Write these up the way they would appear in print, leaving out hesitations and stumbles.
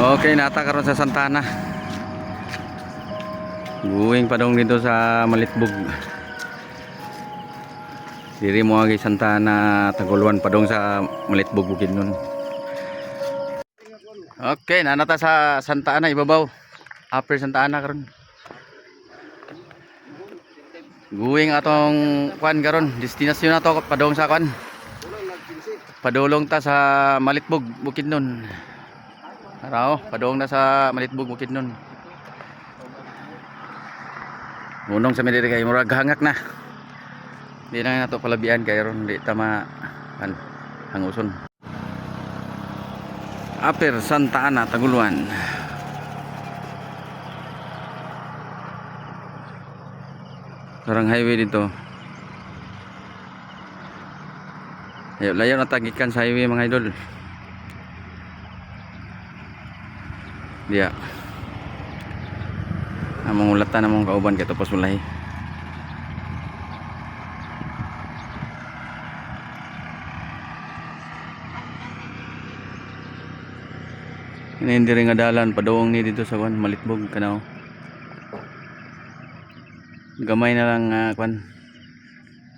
Okay, nata karon sa Santana. Guwing padong dito sa Malitbog. Diri mo agi Santana Taguluan padong sa Malitbog Bukidnon. Okay, nanata sa Santa Ana ibabaw. Upper Santa Ana karon. Guwing atong kwan karon, destinasyon nato padong sa kwan. Padulong ta sa Malitbog Bukidnon. Arao, padong na sa Malitbog Bukidnon. Munong sa mediri kay murag hangak na. Di na nato palabian kay ron di tama hanguson. Upper Santa Ana Taguluan. Sarang highway dito. Layo na tagikan sa highway mga idol. Dia. Among ulatan namong kauban kay tapos mulay. Hindi rin nga dalan padawong ni dito sa kwan Malitbog kanaw. Gamay na lang kwan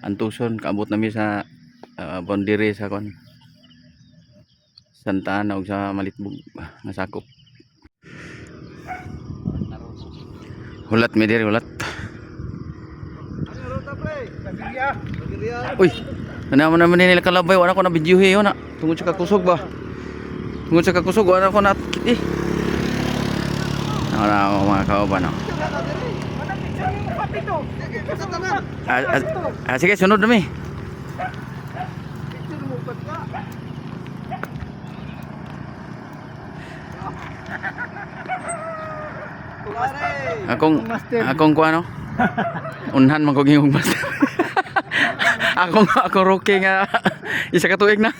antuson kaabot nami sa boundary sa kwan Santa Ana ug sa Malitbog nga sakop. Hulat mi diri hulat. Uy, ana man naman nila kalabay wala ko na video he na tungod sa kakusog ba. Tungod sa kakusog wala ko na kit eh. Wala ako mga kauban no. Sige sunod nami. Akong kuano? Unhan man ko gingog master. Akong rookie nga isa ka tuig na.